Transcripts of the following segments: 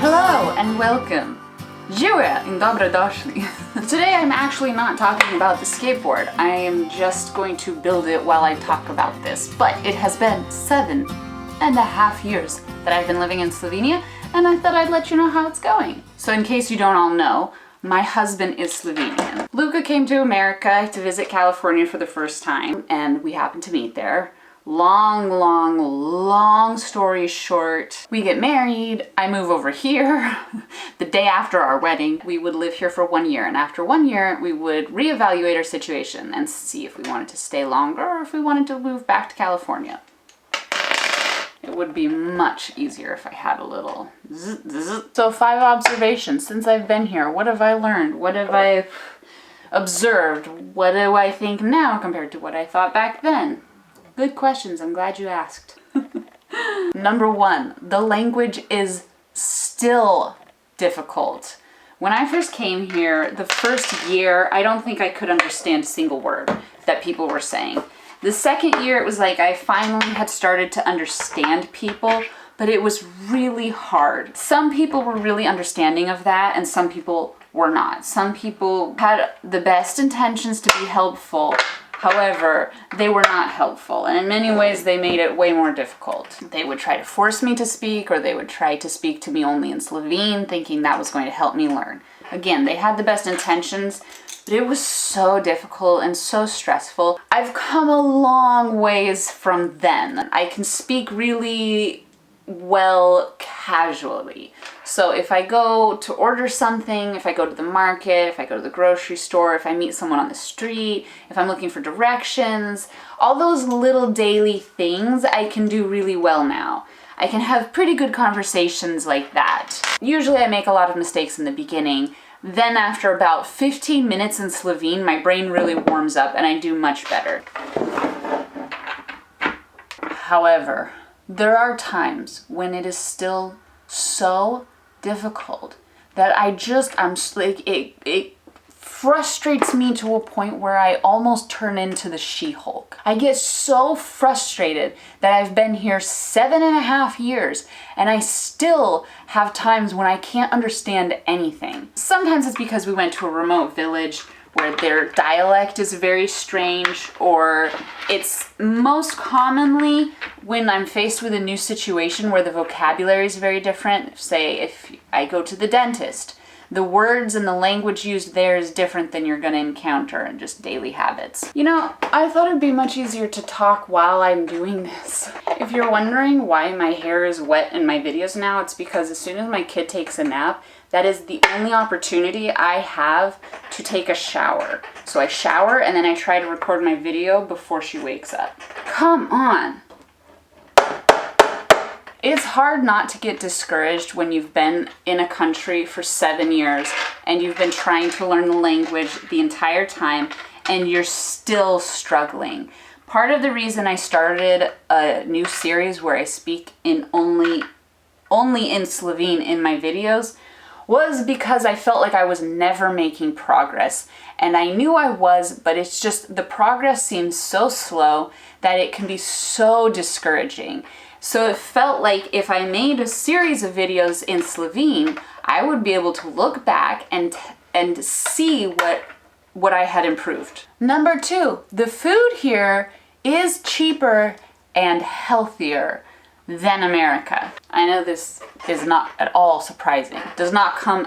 Hello and welcome. Živijo in dobrodošli. Today I'm actually not talking about the skateboard. I am just going to build it while I talk about this. But it has been 7.5 years that I've been living in Slovenia, and I thought I'd let you know how it's going. So in case you don't all know, my husband is Slovenian. Luka came to America to visit California for the first time, and we happened to meet there. Long story short, we get married, I move over here. The day after our wedding, we would live here for 1 year, and after 1 year, we would reevaluate our situation and see if we wanted to stay longer or if we wanted to move back to California. It would be much easier if I had a little zzz. So 5 observations since I've been here. What have I learned? What have I observed? What do I think now compared to what I thought back then? Good questions, I'm glad you asked. Number 1, the language is still difficult. When I first came here, the first year, I don't think I could understand a single word that people were saying. The second year, it was like I finally had started to understand people, but it was really hard. Some people were really understanding of that, and some people were not. Some people had the best intentions to be helpful. However, they were not helpful, and in many ways they made it way more difficult. They would try to force me to speak, or they would try to speak to me only in Slovene, thinking that was going to help me learn. Again, they had the best intentions, but it was so difficult and so stressful. I've come a long ways from then. I can speak really well casually. So if I go to order something, if I go to the market, if I go to the grocery store, if I meet someone on the street, if I'm looking for directions, all those little daily things I can do really well now. I can have pretty good conversations like that. Usually I make a lot of mistakes in the beginning. Then after about 15 minutes in Slovene, my brain really warms up and I do much better. However, there are times when it is still so difficult that I'm like, it frustrates me to a point where I almost turn into the She-Hulk. I get so frustrated that I've been here 7.5 years and I still have times when I can't understand anything. Sometimes it's because we went to a remote village where their dialect is very strange, or it's most commonly when I'm faced with a new situation where the vocabulary is very different. Say, if I go to the dentist, the words and the language used there is different than you're going to encounter in just daily habits. You know, I thought it'd be much easier to talk while I'm doing this. If you're wondering why my hair is wet in my videos now, it's because as soon as my kid takes a nap, that is the only opportunity I have to take a shower. So I shower and then I try to record my video before she wakes up. Come on! It's hard not to get discouraged when you've been in a country for 7 years and you've been trying to learn the language the entire time and you're still struggling. Part of the reason I started a new series where I speak in only in Slovene in my videos was because I felt like I was never making progress. And I knew I was, but it's just the progress seems so slow that it can be so discouraging. So it felt like if I made a series of videos in Slovene, I would be able to look back and see what I had improved. Number 2, the food here is cheaper and healthier than America. I know this is not at all surprising. It does not come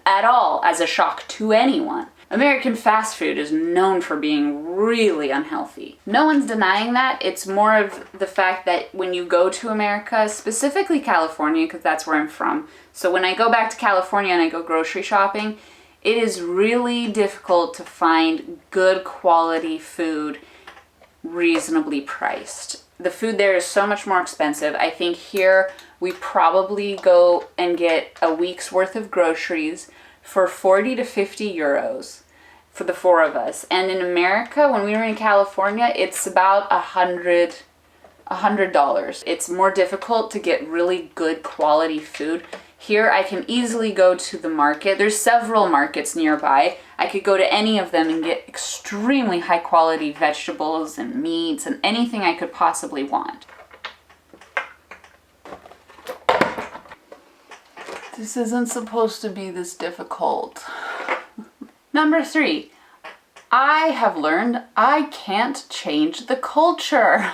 at all as a shock to anyone. American fast food is known for being really unhealthy. No one's denying that. It's more of the fact that when you go to America, specifically California, because that's where I'm from, so when I go back to California and I go grocery shopping, it is really difficult to find good quality food reasonably priced. The food there is so much more expensive. I think here we probably go and get a week's worth of groceries for 40 to 50 euros for the 4 of us. And in America, when we were in California, it's about $100. It's more difficult to get really good quality food. Here I can easily go to the market. There's several markets nearby. I could go to any of them and get extremely high quality vegetables and meats and anything I could possibly want. This isn't supposed to be this difficult. Number 3, I have learned I can't change the culture.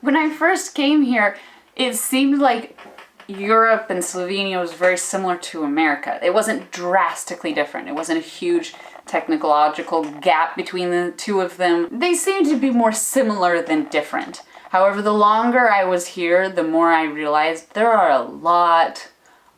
When I first came here, it seemed like Europe and Slovenia was very similar to America. It wasn't drastically different. It wasn't a huge technological gap between the two of them. They seemed to be more similar than different. However, the longer I was here, the more I realized there are a lot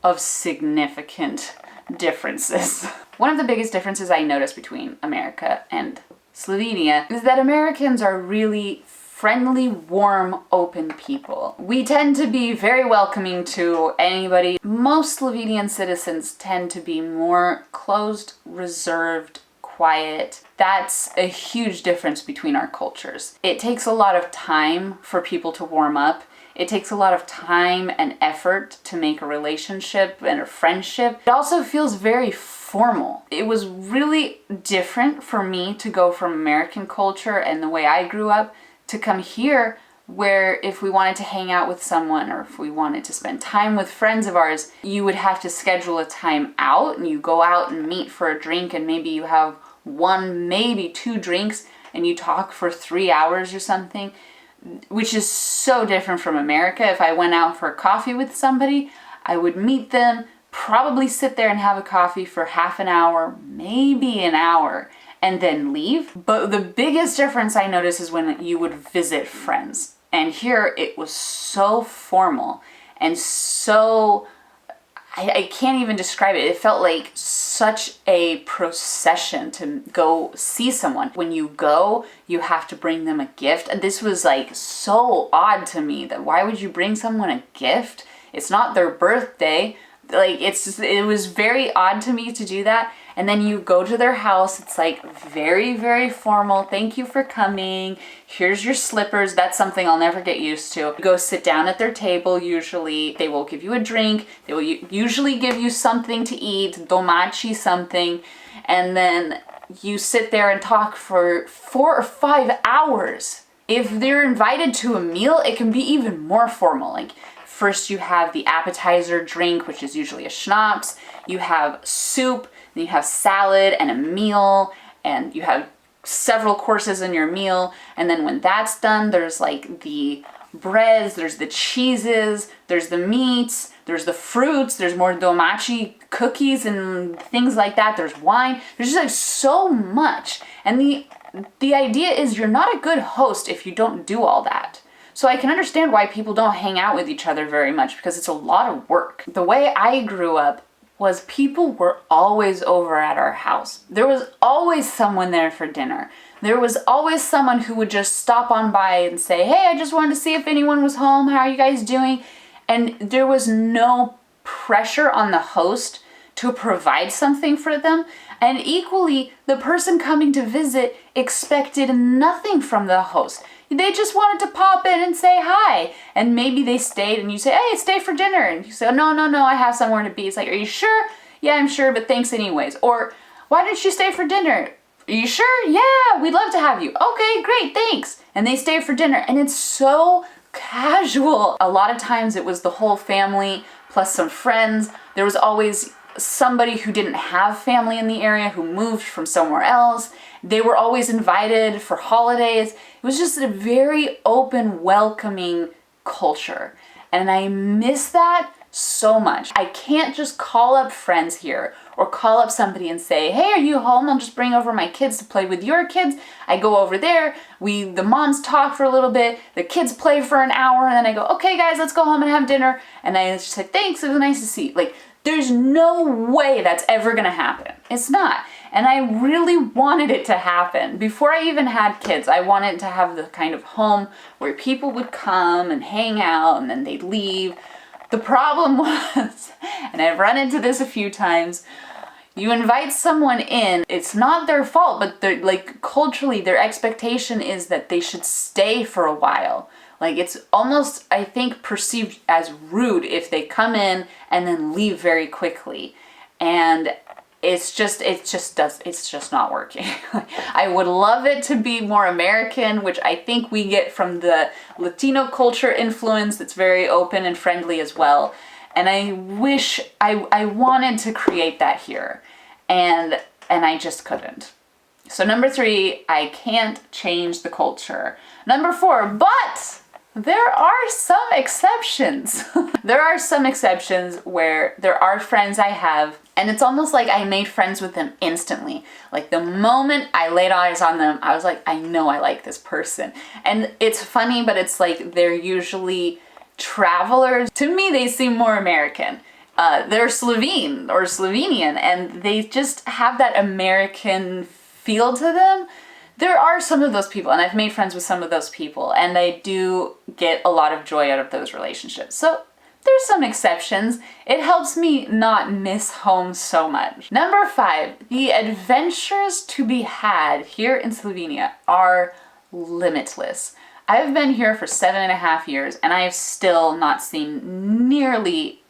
of significant differences. One of the biggest differences I noticed between America and Slovenia is that Americans are really friendly, warm, open people. We tend to be very welcoming to anybody. Most Slovenian citizens tend to be more closed, reserved, quiet. That's a huge difference between our cultures. It takes a lot of time for people to warm up. It takes a lot of time and effort to make a relationship and a friendship. It also feels very formal. It was really different for me to go from American culture and the way I grew up to come here, where if we wanted to hang out with someone or if we wanted to spend time with friends of ours, you would have to schedule a time out and you go out and meet for a drink, and maybe you have 1, maybe 2 drinks and you talk for 3 hours or something, which is so different from America. If I went out for coffee with somebody, I would meet them, probably sit there and have a coffee for half an hour, maybe an hour, and then leave. But the biggest difference I noticed is when you would visit friends. And here it was so formal and so, I can't even describe it. It felt like such a procession to go see someone. When you go, you have to bring them a gift. And this was like so odd to me, that why would you bring someone a gift? It's not their birthday. Like, it was very odd to me to do that. And then you go to their house, it's like very, very formal. Thank you for coming. Here's your slippers. That's something I'll never get used to. You go sit down at their table, usually. They will give you a drink. They will usually give you something to eat, domachi something. And then you sit there and talk for 4 or 5 hours. If they're invited to a meal, it can be even more formal. Like, first you have the appetizer drink, which is usually a schnapps. You have soup, then you have salad and a meal, and you have several courses in your meal. And then when that's done, there's like the breads, there's the cheeses, there's the meats, there's the fruits, there's more domachi cookies and things like that. There's wine. There's just like so much. And the idea is you're not a good host if you don't do all that. So I can understand why people don't hang out with each other very much, because it's a lot of work. The way I grew up was people were always over at our house. There was always someone there for dinner. There was always someone who would just stop on by and say, hey, I just wanted to see if anyone was home. How are you guys doing? And there was no pressure on the host to provide something for them. And equally, the person coming to visit expected nothing from the host. They just wanted to pop in and say hi. And maybe they stayed and you say, hey, stay for dinner. And you say, oh, no, I have somewhere to be. It's like, are you sure? Yeah, I'm sure, but thanks anyways. Or, why didn't you stay for dinner? Are you sure? Yeah, we'd love to have you. Okay, great, thanks. And they stay for dinner. And it's so casual. A lot of times it was the whole family plus some friends. There was always somebody who didn't have family in the area, who moved from somewhere else. They were always invited for holidays. It was just a very open, welcoming culture. And I miss that so much. I can't just call up friends here or call up somebody and say, hey, are you home? I'll just bring over my kids to play with your kids. I go over there, the moms talk for a little bit, the kids play for an hour, and then I go, okay guys, let's go home and have dinner. And I just say, thanks, it was nice to see you. Like, there's no way that's ever gonna happen. It's not. And I really wanted it to happen. Before I even had kids, I wanted to have the kind of home where people would come and hang out and then they'd leave. The problem was, and I've run into this a few times, you invite someone in, it's not their fault, but they're like culturally their expectation is that they should stay for a while. Like, it's almost, I think, perceived as rude if they come in and then leave very quickly. And it's just not working. I would love it to be more American, which I think we get from the Latino culture influence that's very open and friendly as well. And I wish I wanted to create that here, and I just couldn't. So number 3, I can't change the culture. Number 4, but there are some exceptions. There are some exceptions where there are friends I have, and it's almost like I made friends with them instantly. Like the moment I laid eyes on them, I was like, I know I like this person. And it's funny, but it's like they're usually travelers. To me, they seem more American. They're Slovene or Slovenian, and they just have that American feel to them. There are some of those people, and I've made friends with some of those people, and I do get a lot of joy out of those relationships. So there's some exceptions. It helps me not miss home so much. Number 5, the adventures to be had here in Slovenia are limitless. I've been here for 7.5 years, and I have still not seen nearly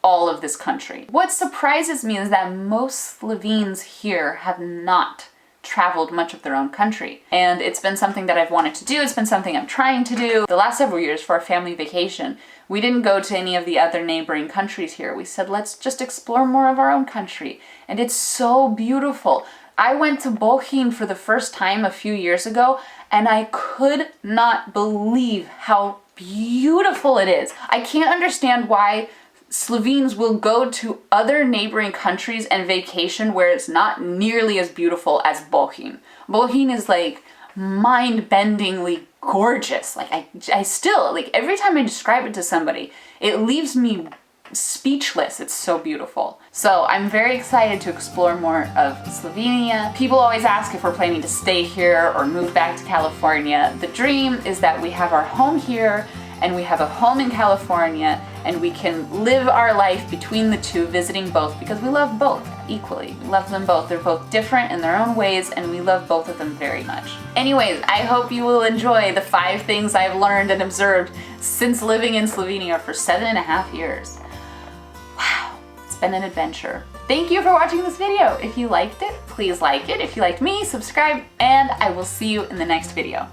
all of this country. What surprises me is that most Slovenes here have not traveled much of their own country. And it's been something that I've wanted to do. It's been something I'm trying to do. The last several years for our family vacation, we didn't go to any of the other neighboring countries here. We said, let's just explore more of our own country. And it's so beautiful. I went to Bohinj for the first time a few years ago, and I could not believe how beautiful it is. I can't understand why Slovenes will go to other neighboring countries and vacation where it's not nearly as beautiful as Bohinj. Bohinj is like mind-bendingly gorgeous. Like I still, like every time I describe it to somebody, it leaves me speechless. It's so beautiful. So I'm very excited to explore more of Slovenia. People always ask if we're planning to stay here or move back to California. The dream is that we have our home here and we have a home in California, and we can live our life between the two, visiting both, because we love both equally. We love them both. They're both different in their own ways, and we love both of them very much. Anyways, I hope you will enjoy the 5 things I've learned and observed since living in Slovenia for 7.5 years. Wow, it's been an adventure. Thank you for watching this video. If you liked it, please like it. If you liked me, subscribe, and I will see you in the next video.